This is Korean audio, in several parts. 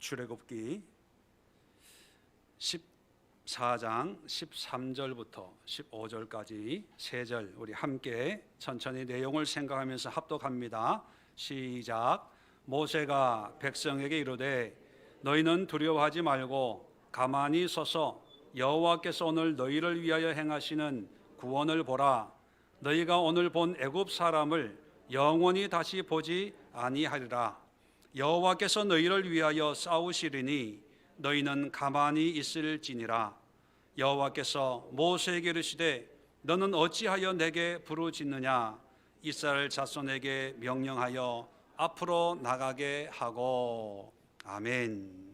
출애굽기 14장 13절부터 15절까지 3절 우리 함께 천천히 내용을 생각하면서 합독합니다. 시작. 모세가 백성에게 이르되 너희는 두려워하지 말고 가만히 서서 여호와께서 오늘 너희를 위하여 행하시는 구원을 보라. 너희가 오늘 본 애굽 사람을 영원히 다시 보지 아니하리라. 여호와께서 너희를 위하여 싸우시리니 너희는 가만히 있을지니라. 여호와께서 모세에게 이르시되 너는 어찌하여 내게 부르짖느냐. 이스라엘 자손에게 명령하여 앞으로 나가게 하고. 아멘.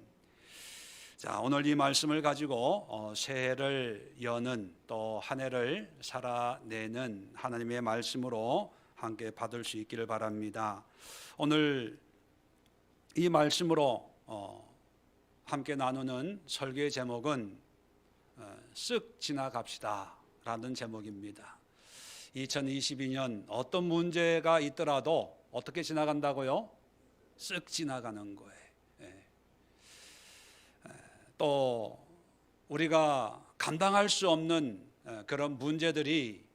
자, 오늘 이 말씀을 가지고 새해를 여는 또 한 해를 살아내는 하나님의 말씀으로 함께 받을 수 있기를 바랍니다. 오늘 이 말씀으로 함께 나누는 설교의 제목은 쓱 지나갑시다 라는 제목입니다. 2022년 어떤 문제가 있더라도 어떻게 지나간다고요? 쓱 지나가는 거예요. 또 우리가 감당할 수 없는 그런 문제들이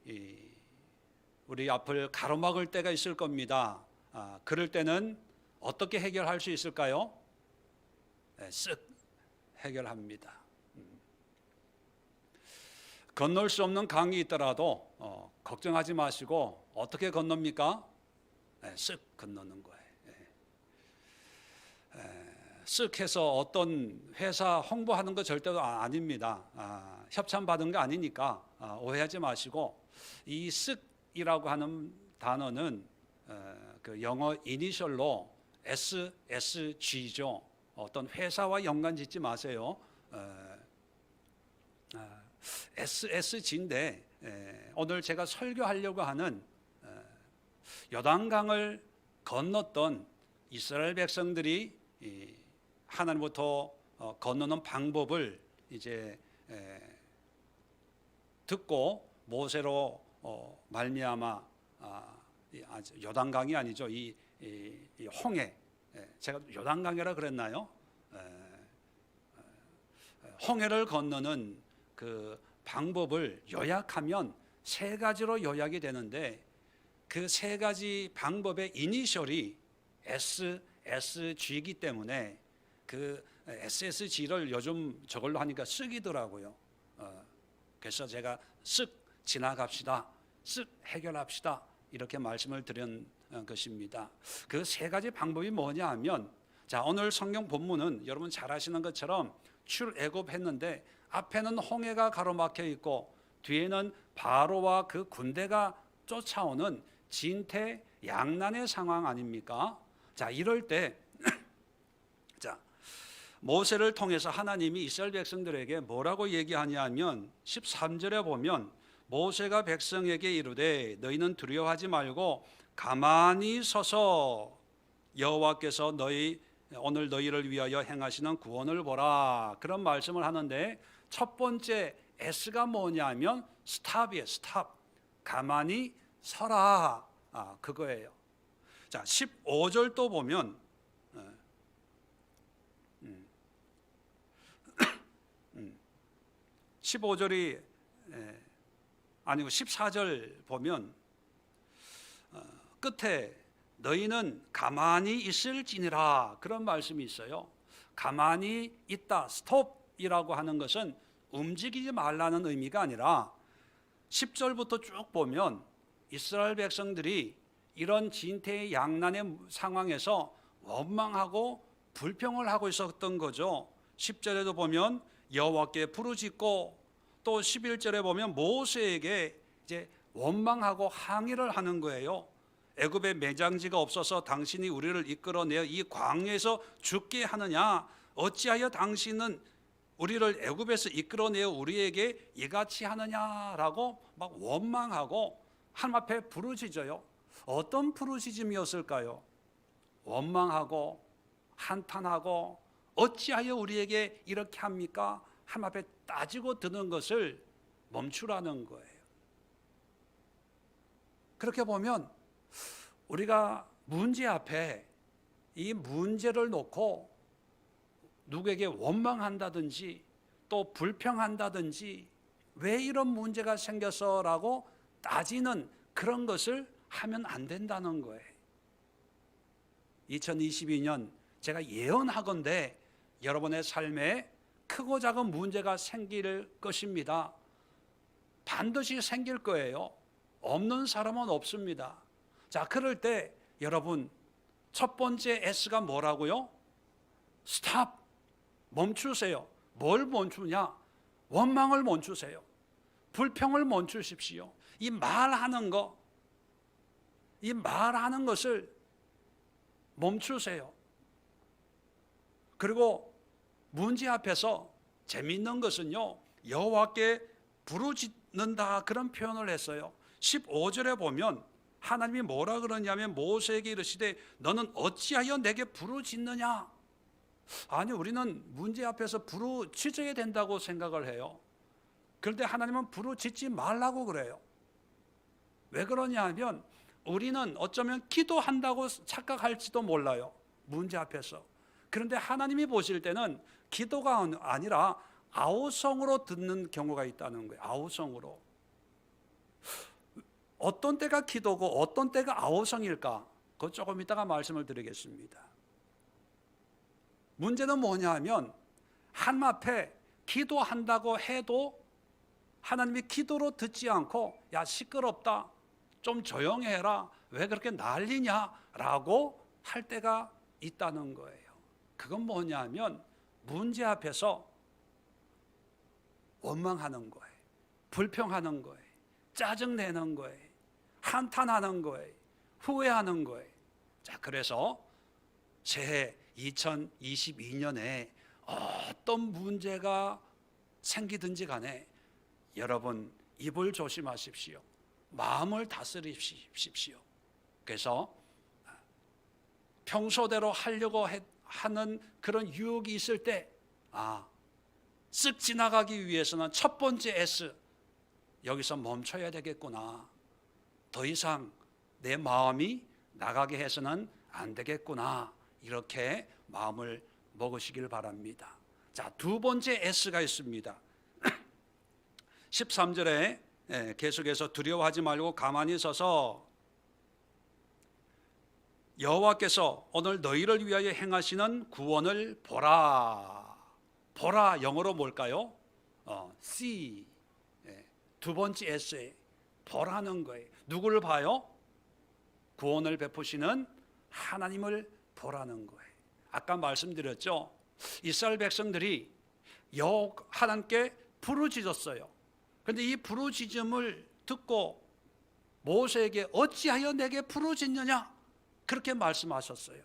우리 앞을 가로막을 때가 있을 겁니다. 그럴 때는 어떻게 해결할 수 있을까요? 쓱 해결합니다. 건널 수 없는 강이 있더라도 걱정하지 마시고 어떻게 건넙니까? 쓱 건너는 거예요. 쓱 해서 어떤 회사 홍보하는 거 절대로 아닙니다. 협찬 받은 게 아니니까 오해하지 마시고, 이 쓱이라고 하는 단어는 그 영어 이니셜로 SSG죠. 어떤 회사와 연관 짓지 마세요. SSG인데 오늘 제가 설교하려고 하는 요단강을 건넜던 이스라엘 백성들이 하나님부터 건너는 방법을 이제 듣고 모세로 말미암아 요단강이 아니죠. 이 홍해, 제가 요단강이라 그랬나요? 홍해를 건너는 그 방법을 요약하면 세 가지로 요약이 되는데, 그 세 가지 방법의 이니셜이 SSG이기 때문에 그 SSG를 요즘 저걸로 하니까 쓱이더라고요. 그래서 제가 쓱 지나갑시다, 쓱 해결합시다 이렇게 말씀을 드린 것입니다. 그 세 가지 방법이 뭐냐 하면, 자, 오늘 성경 본문은 여러분 잘 아시는 것처럼 출애굽했는데 앞에는 홍해가 가로막혀 있고 뒤에는 바로와 그 군대가 쫓아오는 진퇴양난의 상황 아닙니까? 자, 이럴 때 자, 모세를 통해서 하나님이 이스라엘 백성들에게 뭐라고 얘기하냐면 13절에 보면 모세가 백성에게 이르되 너희는 두려워하지 말고 가만히 서서 여호와께서 오늘 너희를 위하여 행하시는 구원을 보라, 그런 말씀을 하는데, 첫 번째 S가 뭐냐면 스탑이에요. 스탑. 가만히 서라, 그거예요. 자, 15절 또 보면 15절이 아니고 14절 보면 끝에 너희는 가만히 있을지니라, 그런 말씀이 있어요. 가만히 있다, 스톱이라고 하는 것은 움직이지 말라는 의미가 아니라 10절부터 쭉 보면 이스라엘 백성들이 이런 진퇴양난의 상황에서 원망하고 불평을 하고 있었던 거죠. 10절에도 보면 여호와께 부르짖고, 또 11절에 보면 모세에게 이제 원망하고 항의를 하는 거예요. 애굽에 매장지가 없어서 당신이 우리를 이끌어내어 이 광야에서 죽게 하느냐, 어찌하여 당신은 우리를 애굽에서 이끌어내어 우리에게 이같이 하느냐라고 막 원망하고 하나님 앞에 부르짖어요. 어떤 부르짖음이었을까요? 원망하고 한탄하고 어찌하여 우리에게 이렇게 합니까? 하나님 앞에 따지고 드는 것을 멈추라는 거예요. 그렇게 보면 우리가 문제 앞에 이 문제를 놓고 누구에게 원망한다든지 또 불평한다든지 왜 이런 문제가 생겼어라고 따지는 그런 것을 하면 안 된다는 거예요. 2022년 제가 예언하건대 여러분의 삶에 크고 작은 문제가 생길 것입니다. 반드시 생길 거예요. 없는 사람은 없습니다. 자, 그럴 때 여러분 첫 번째 S가 뭐라고요? 스탑, 멈추세요. 뭘 멈추냐? 원망을 멈추세요. 불평을 멈추십시오. 이 말하는 것을 멈추세요. 그리고 문제 앞에서 재미있는 것은요, 여호와께 부르짖는다 그런 표현을 했어요. 15절에 보면 하나님이 뭐라 그러냐면 모세에게 이르시되 너는 어찌하여 내게 부르짖느냐? 아니, 우리는 문제 앞에서 부르짖어야 된다고 생각을 해요. 그런데 하나님은 부르짖지 말라고 그래요. 왜 그러냐 하면 우리는 어쩌면 기도한다고 착각할지도 몰라요. 문제 앞에서. 그런데 하나님이 보실 때는 기도가 아니라 아우성으로 듣는 경우가 있다는 거예요. 아우성으로. 어떤 때가 기도고 어떤 때가 아우성일까? 그거 조금 이따가 말씀을 드리겠습니다. 문제는 뭐냐 하면 하나님 앞에 기도한다고 해도 하나님이 기도로 듣지 않고 야 시끄럽다, 좀 조용히 해라, 왜 그렇게 난리냐라고 할 때가 있다는 거예요. 그건 뭐냐 하면 문제 앞에서 원망하는 거예요. 불평하는 거예요. 짜증내는 거예요. 한탄하는 거예요. 후회하는 거예요. 자, 그래서 새해 2022년에 어떤 문제가 생기든지 간에 여러분 입을 조심하십시오. 마음을 다스리십시오. 그래서 평소대로 하려고 하는 그런 유혹이 있을 때 쓱 지나가기 위해서는 첫 번째 S, 여기서 멈춰야 되겠구나. 더 이상 내 마음이 나가게 해서는 안 되겠구나. 이렇게 마음을 먹으시길 바랍니다. 자, 두 번째 S가 있습니다. 13절에 계속해서 두려워하지 말고 가만히 서서 여호와께서 오늘 너희를 위하여 행하시는 구원을 보라. 보라, 영어로 뭘까요? see. 두 번째 S에 보라는 거예요. 누구를 봐요? 구원을 베푸시는 하나님을 보라는 거예요. 아까 말씀드렸죠. 이스라엘 백성들이 하나님께 부르짖었어요. 그런데 이 부르짖음을 듣고 모세에게 어찌하여 내게 부르짖느냐? 그렇게 말씀하셨어요.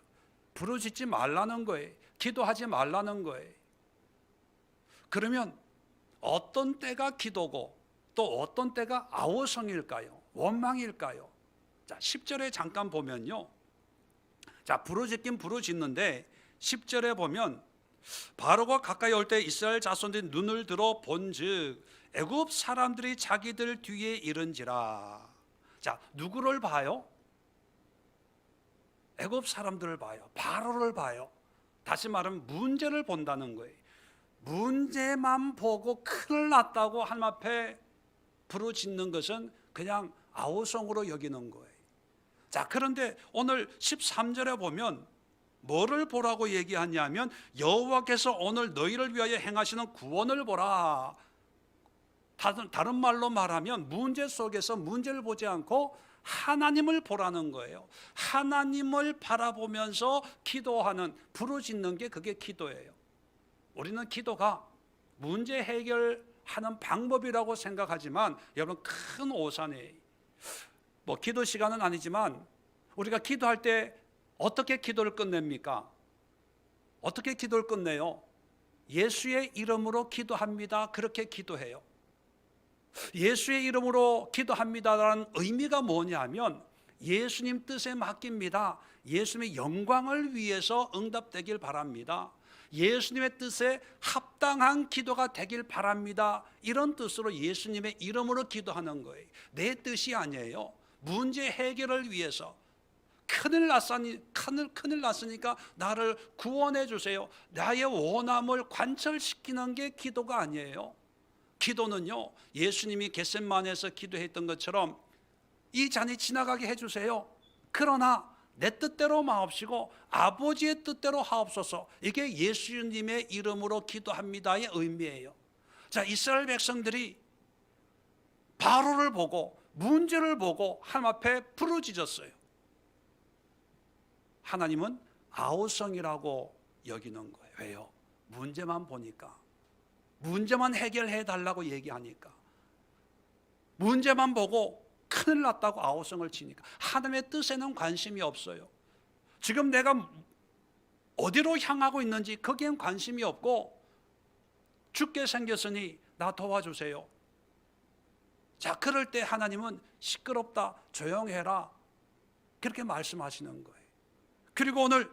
부르짖지 말라는 거예요. 기도하지 말라는 거예요. 그러면 어떤 때가 기도고 또 어떤 때가 아우성일까요? 원망일까요? 자, 10절에 잠깐 보면요. 자, 부르짖긴 부르짖는데 10절에 보면 바로가 가까이 올 때 이스라엘 자손들이 눈을 들어 본즉 애굽 사람들이 자기들 뒤에 이른지라. 자, 누구를 봐요? 애굽 사람들을 봐요. 바로를 봐요. 다시 말하면 문제를 본다는 거예요. 문제만 보고 큰일 났다고 하나님 앞에 부르짖는 것은 그냥 아우성으로 여기는 거예요. 자, 그런데 오늘 13절에 보면 뭐를 보라고 얘기하냐면 여호와께서 오늘 너희를 위하여 행하시는 구원을 보라. 다른 말로 말하면 문제 속에서 문제를 보지 않고 하나님을 보라는 거예요. 하나님을 바라보면서 기도하는, 부르짖는 게 그게 기도예요. 우리는 기도가 문제 해결하는 방법이라고 생각하지만 여러분 큰 오산이에요. 기도 시간은 아니지만 우리가 기도할 때 어떻게 기도를 끝냅니까? 어떻게 기도를 끝내요? 예수의 이름으로 기도합니다. 그렇게 기도해요. 예수의 이름으로 기도합니다라는 의미가 뭐냐면 예수님 뜻에 맡깁니다. 예수님의 영광을 위해서 응답되길 바랍니다. 예수님의 뜻에 합당한 기도가 되길 바랍니다. 이런 뜻으로 예수님의 이름으로 기도하는 거예요. 내 뜻이 아니에요. 문제 해결을 위해서 큰일 났으니까 나를 구원해 주세요. 나의 원함을 관철시키는 게 기도가 아니에요. 기도는요, 예수님이 겟세마네에서 기도했던 것처럼 이 잔이 지나가게 해주세요. 그러나 내 뜻대로 마옵시고 아버지의 뜻대로 하옵소서. 이게 예수님의 이름으로 기도합니다의 의미예요. 자, 이스라엘 백성들이 바로를 보고 문제를 보고 하나님 앞에 부르짖었어요. 하나님은 아우성이라고 여기는 거예요. 왜요? 문제만 보니까, 문제만 해결해 달라고 얘기하니까, 문제만 보고 큰일 났다고 아우성을 치니까 하나님의 뜻에는 관심이 없어요. 지금 내가 어디로 향하고 있는지 거기엔 관심이 없고, 죽게 생겼으니 나 도와주세요. 자, 그럴 때 하나님은 시끄럽다, 조용해라, 그렇게 말씀하시는 거예요. 그리고 오늘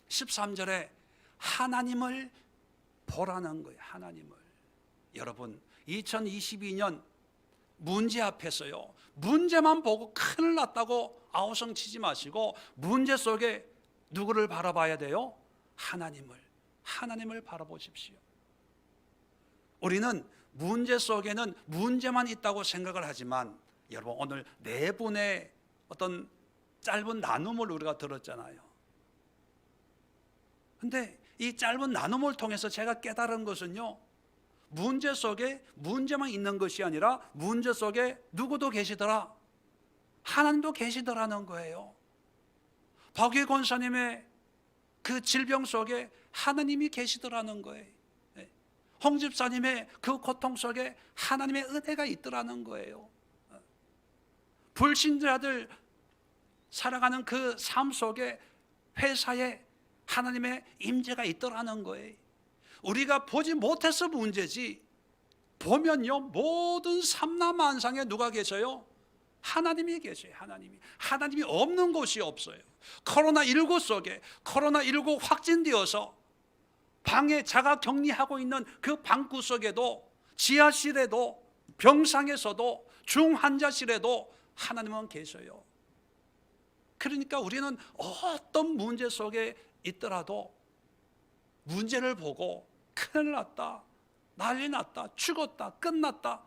13절에 하나님을 보라는 거예요. 하나님을. 여러분, 2022년 문제 앞에서요, 문제만 보고 큰일 났다고 아우성 치지 마시고 문제 속에 누구를 바라봐야 돼요? 하나님을 바라보십시오. 우리는 문제 속에는 문제만 있다고 생각을 하지만, 여러분, 오늘 네 분의 어떤 짧은 나눔을 우리가 들었잖아요. 근데 이 짧은 나눔을 통해서 제가 깨달은 것은요, 문제 속에 문제만 있는 것이 아니라 문제 속에 누구도 계시더라, 하나님도 계시더라는 거예요. 박유 권사님의 그 질병 속에 하나님이 계시더라는 거예요. 홍 집사님의 그 고통 속에 하나님의 은혜가 있더라는 거예요. 불신자들 살아가는 그 삶 속에, 회사에 하나님의 임재가 있더라는 거예요. 우리가 보지 못해서 문제지, 보면요, 모든 삼라만상에 누가 계셔요? 하나님이 계셔요. 하나님이 없는 곳이 없어요. 코로나19 속에, 코로나19 확진되어서 방에 자가 격리하고 있는 그 방구 속에도, 지하실에도, 병상에서도, 중환자실에도 하나님은 계셔요. 그러니까 우리는 어떤 문제 속에 있더라도 문제를 보고 큰일 났다, 난리 났다, 죽었다, 끝났다,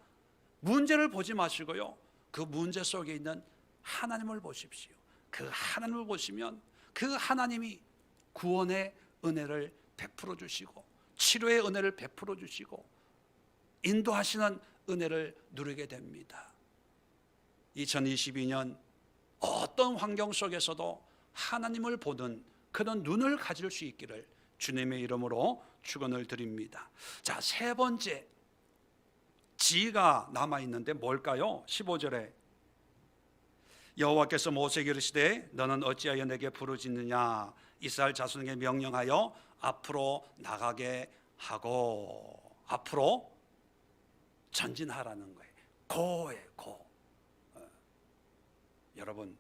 문제를 보지 마시고요, 그 문제 속에 있는 하나님을 보십시오. 그 하나님을 보시면 그 하나님이 구원의 은혜를 베풀어 주시고, 치료의 은혜를 베풀어 주시고, 인도하시는 은혜를 누리게 됩니다. 2022년 어떤 환경 속에서도 하나님을 보는 그런 눈을 가질 수 있기를 주님의 이름으로 축원을 드립니다. 자, 세 번째 지혜가 남아있는데 뭘까요? 15절에 여호와께서 모세에게 이르시되 너는 어찌하여 내게 부르짖느냐, 이스라엘 자손에게 명령하여 앞으로 나가게 하고, 앞으로 전진하라는 거예요. 고예요, 고. 여러분,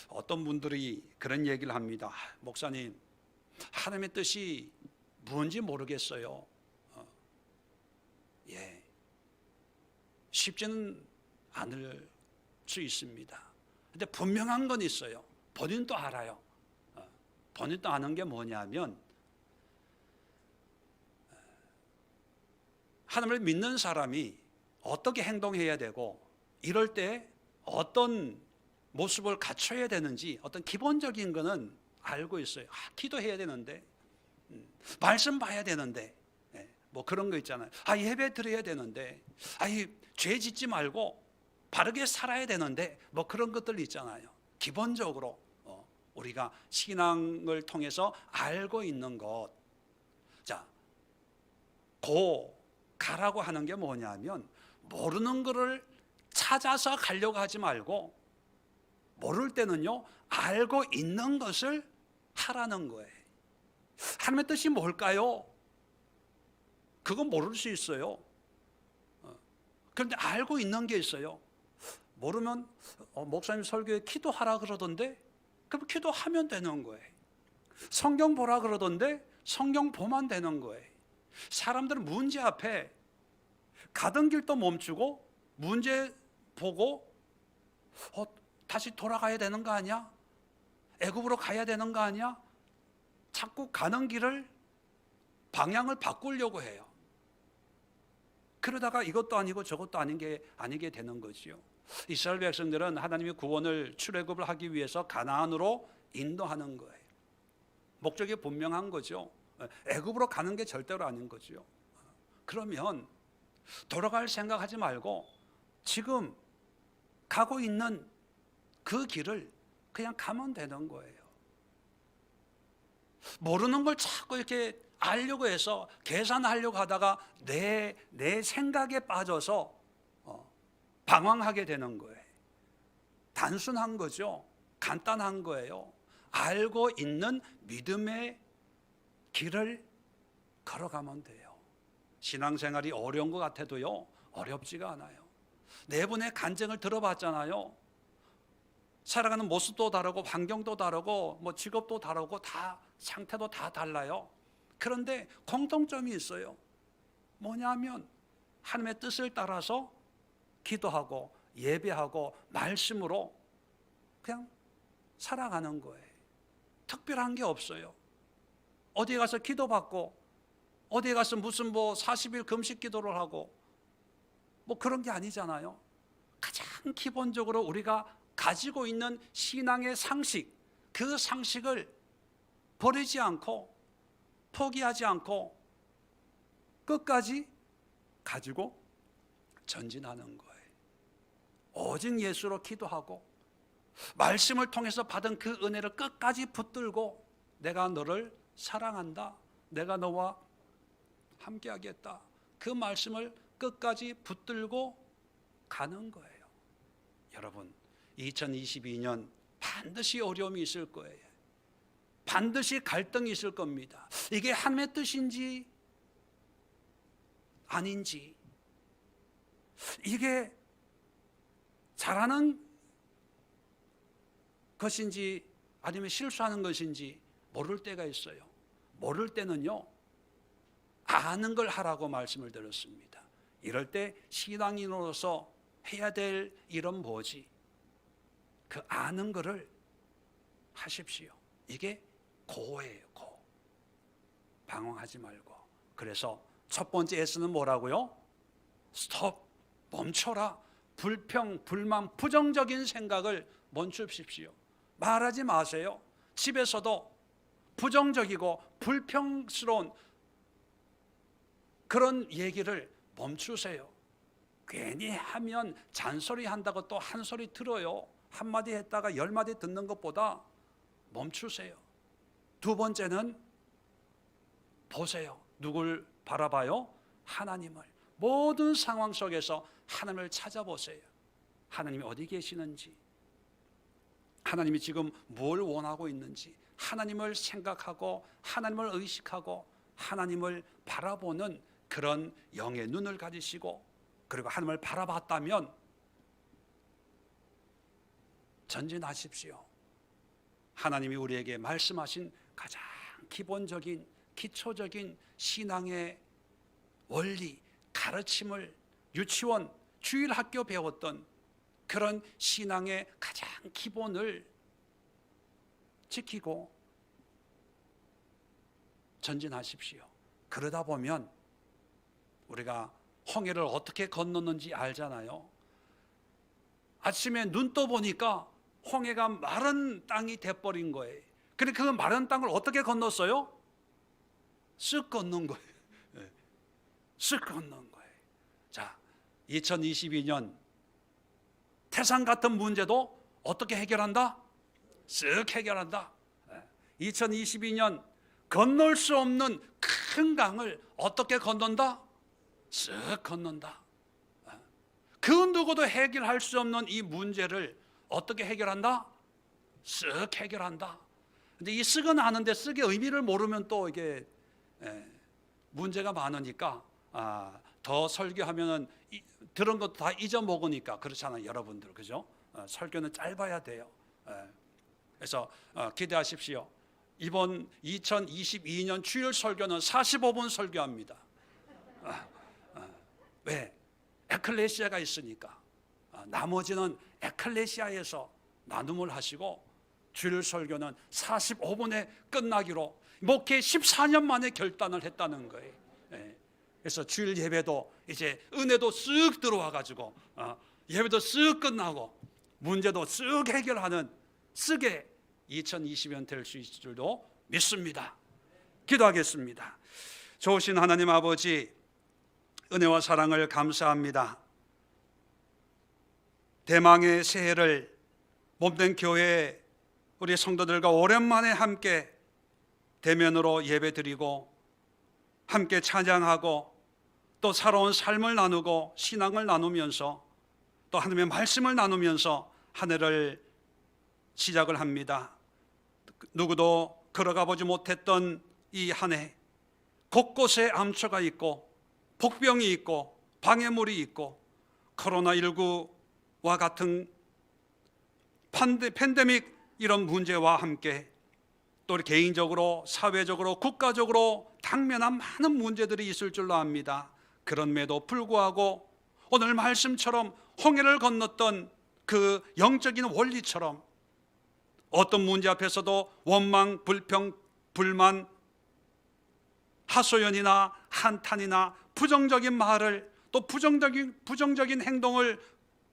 어떤 분들이 그런 얘기를 합니다. 목사님, 하나님의 뜻이 뭔지 모르겠어요. 쉽지는 않을 수 있습니다. 근데 분명한 건 있어요. 본인도 알아요. 본인도 아는 게 뭐냐면, 하나님을 믿는 사람이 어떻게 행동해야 되고, 이럴 때 어떤 모습을 갖춰야 되는지 어떤 기본적인 거는 알고 있어요. 기도해야 되는데, 말씀 봐야 되는데, 뭐 그런 거 있잖아요. 예배 드려야 되는데, 죄 짓지 말고 바르게 살아야 되는데, 뭐 그런 것들 있잖아요. 기본적으로 우리가 신앙을 통해서 알고 있는 것. 자, 가라고 하는 게 뭐냐면, 모르는 거를 찾아서 가려고 하지 말고, 모를 때는요, 알고 있는 것을 하라는 거예요. 하나님의 뜻이 뭘까요? 그건 모를 수 있어요. 그런데 알고 있는 게 있어요. 모르면 목사님 설교에 기도하라 그러던데, 그럼 기도하면 되는 거예요. 성경 보라 그러던데 성경 보면 되는 거예요. 사람들은 문제 앞에 가던 길도 멈추고 문제 보고 다시 돌아가야 되는 거 아니야? 애굽으로 가야 되는 거 아니야? 자꾸 가는 길을 방향을 바꾸려고 해요. 그러다가 이것도 아니고 저것도 아니게 되는 거지요. 이스라엘 백성들은 하나님의 구원을 출애굽을 하기 위해서 가나안으로 인도하는 거예요. 목적이 분명한 거죠. 애굽으로 가는 게 절대로 아닌 거죠. 그러면 돌아갈 생각하지 말고 지금 가고 있는 그 길을 그냥 가면 되는 거예요. 모르는 걸 자꾸 이렇게 알려고 해서 계산하려고 하다가 내 생각에 빠져서 방황하게 되는 거예요. 단순한 거죠. 간단한 거예요. 알고 있는 믿음의 길을 걸어가면 돼요. 신앙생활이 어려운 것 같아도요, 어렵지가 않아요. 네 분의 간증을 들어봤잖아요. 살아가는 모습도 다르고 환경도 다르고 뭐 직업도 다르고 다 상태도 다 달라요. 그런데 공통점이 있어요. 뭐냐면 하나님의 뜻을 따라서 기도하고 예배하고 말씀으로 그냥 살아가는 거예요. 특별한 게 없어요. 어디에 가서 기도받고 어디에 가서 무슨 40일 금식 기도를 하고 뭐 그런 게 아니잖아요. 가장 기본적으로 우리가 가지고 있는 신앙의 상식, 그 상식을 버리지 않고 포기하지 않고 끝까지 가지고 전진하는 거예요. 오직 예수로 기도하고 말씀을 통해서 받은 그 은혜를 끝까지 붙들고 내가 너를 사랑한다, 내가 너와 함께하겠다, 그 말씀을 끝까지 붙들고 가는 거예요. 여러분, 2022년 반드시 어려움이 있을 거예요. 반드시 갈등이 있을 겁니다. 이게 하나님의 뜻인지 아닌지, 이게 잘하는 것인지 아니면 실수하는 것인지 모를 때가 있어요. 모를 때는요, 아는 걸 하라고 말씀을 드렸습니다. 이럴 때 신앙인으로서 해야 될 일은 뭐지? 그 아는 거를 하십시오. 이게 고예요, 고. 방황하지 말고. 그래서 첫 번째 S는 뭐라고요? 스톱, 멈춰라. 불평, 불만, 부정적인 생각을 멈추십시오. 말하지 마세요. 집에서도 부정적이고 불평스러운 그런 얘기를 멈추세요. 괜히 하면 잔소리 한다고 또 한 소리 들어요. 한마디 했다가 10마디 듣는 것보다 멈추세요. 두 번째는 보세요. 누굴 바라봐요? 하나님을. 모든 상황 속에서 하나님을 찾아보세요. 하나님이 어디 계시는지, 하나님이 지금 뭘 원하고 있는지, 하나님을 생각하고 하나님을 의식하고 하나님을 바라보는 그런 영의 눈을 가지시고, 그리고 하나님을 바라봤다면 전진하십시오. 하나님이 우리에게 말씀하신 가장 기본적인 기초적인 신앙의 원리, 가르침을 유치원, 주일학교 배웠던 그런 신앙의 가장 기본을 지키고 전진하십시오. 그러다 보면 우리가 홍해를 어떻게 건넜는지 알잖아요. 아침에 눈 떠보니까 홍해가 마른 땅이 돼버린 거예요. 근데 그 마른 땅을 어떻게 건넜어요? 쓱 건넌 거예요. 쓱 건넌 거예요. 자, 2022년 태산 같은 문제도 어떻게 해결한다? 쓱 해결한다. 2022년 건널 수 없는 큰 강을 어떻게 건넌다? 쓱 건넌다. 그 누구도 해결할 수 없는 이 문제를 어떻게 해결한다? 쓱 해결한다. 근데 이 쓱은 아는데 쓱의 의미를 모르면 또 이게 문제가 많으니까 더 설교하면은 들은 것도 다 잊어먹으니까 그렇잖아요, 여러분들. 그죠? 설교는 짧아야 돼요. 그래서 기대하십시오. 이번 2022년 주일 설교는 45분 설교합니다. 왜? 에클레시아가 있으니까. 나머지는 에클레시아에서 나눔을 하시고 주일 설교는 45분에 끝나기로 목회 14년 만에 결단을 했다는 거예요. 그래서 주일 예배도 이제 은혜도 쓱 들어와 가지고 예배도 쓱 끝나고 문제도 쓱 해결하는 쓱의 2020년 될 수 있을 줄도 믿습니다. 기도하겠습니다. 좋으신 하나님 아버지, 은혜와 사랑을 감사합니다. 대망의 새해를 몸된 교회 우리 성도들과 오랜만에 함께 대면으로 예배드리고 함께 찬양하고 또 살아온 삶을 나누고 신앙을 나누면서 또 하나님의 말씀을 나누면서 한 해를 시작을 합니다. 누구도 걸어가 보지 못했던 이 한 해, 곳곳에 암초가 있고 복병이 있고 방해물이 있고 코로나19와 같은 팬데믹 이런 문제와 함께 또 우리 개인적으로 사회적으로 국가적으로 당면한 많은 문제들이 있을 줄로 압니다. 그럼에도 불구하고 오늘 말씀처럼 홍해를 건넜던 그 영적인 원리처럼 어떤 문제 앞에서도 원망, 불평, 불만, 하소연이나 한탄이나 부정적인 말을 또 부정적인 행동을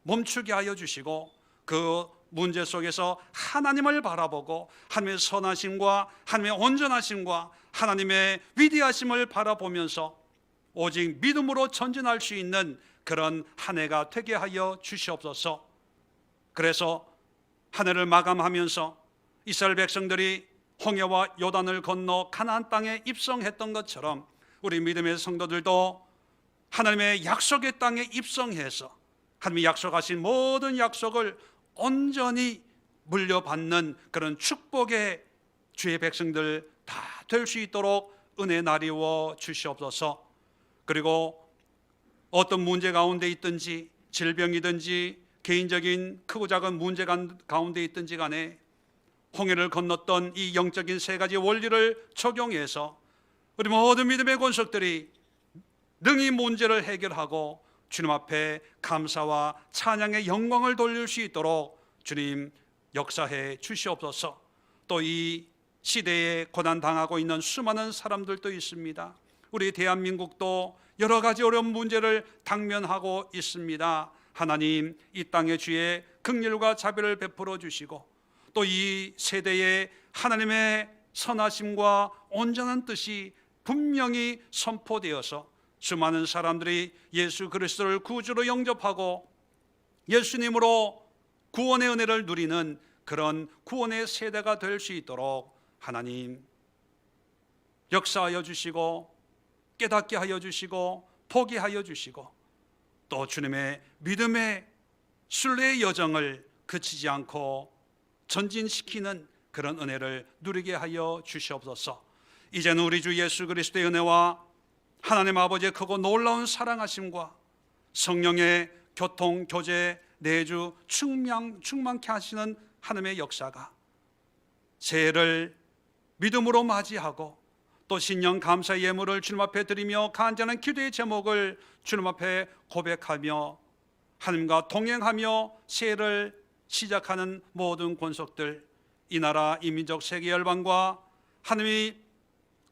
멈추게 하여 주시고 그 문제 속에서 하나님을 바라보고 하나님의 선하심과 하나님의 온전하심과 하나님의 위대하심을 바라보면서 오직 믿음으로 전진할 수 있는 그런 한 해가 되게 하여 주시옵소서. 그래서 한 해를 마감하면서 이스라엘 백성들이 홍해와 요단을 건너 가나안 땅에 입성했던 것처럼 우리 믿음의 성도들도 하나님의 약속의 땅에 입성해서 하나님이 약속하신 모든 약속을 온전히 물려받는 그런 축복의 주의 백성들 다 될 수 있도록 은혜 나리워 주시옵소서. 그리고 어떤 문제 가운데 있든지 질병이든지 개인적인 크고 작은 문제 가운데 있든지 간에 홍해를 건넜던 이 영적인 세 가지 원리를 적용해서 우리 모든 믿음의 권속들이 능히 문제를 해결하고 주님 앞에 감사와 찬양의 영광을 돌릴 수 있도록 주님 역사해 주시옵소서. 또 이 시대에 고난당하고 있는 수많은 사람들도 있습니다. 우리 대한민국도 여러 가지 어려운 문제를 당면하고 있습니다. 하나님, 이 땅의 주의 긍휼과 자비를 베풀어 주시고 또 이 세대에 하나님의 선하심과 온전한 뜻이 분명히 선포되어서 수많은 사람들이 예수 그리스도를 구주로 영접하고 예수님으로 구원의 은혜를 누리는 그런 구원의 세대가 될 수 있도록 하나님 역사하여 주시고 깨닫게 하여 주시고 포기하여 주시고 또 주님의 믿음의 순례의 여정을 그치지 않고 전진시키는 그런 은혜를 누리게 하여 주시옵소서. 이제는 우리 주 예수 그리스도의 은혜와 하나님 아버지의 크고 놀라운 사랑하심과 성령의 교통, 교제, 내주 충만케 하시는 하나님의 역사가 새해를 믿음으로 맞이하고 또 신령 감사의 예물을 주님 앞에 드리며 간절한 기도의 제목을 주님 앞에 고백하며 하나님과 동행하며 새해를 시작하는 모든 권속들, 이 나라 이 민족 세계 열방과 하나님이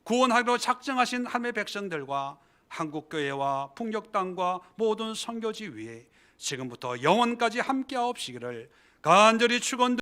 구원하기로 작정하신 하나님의 백성들과 한국교회와 풍력당과 모든 선교지 위에 지금부터 영원까지 함께하옵시기를 간절히 축원드립니다.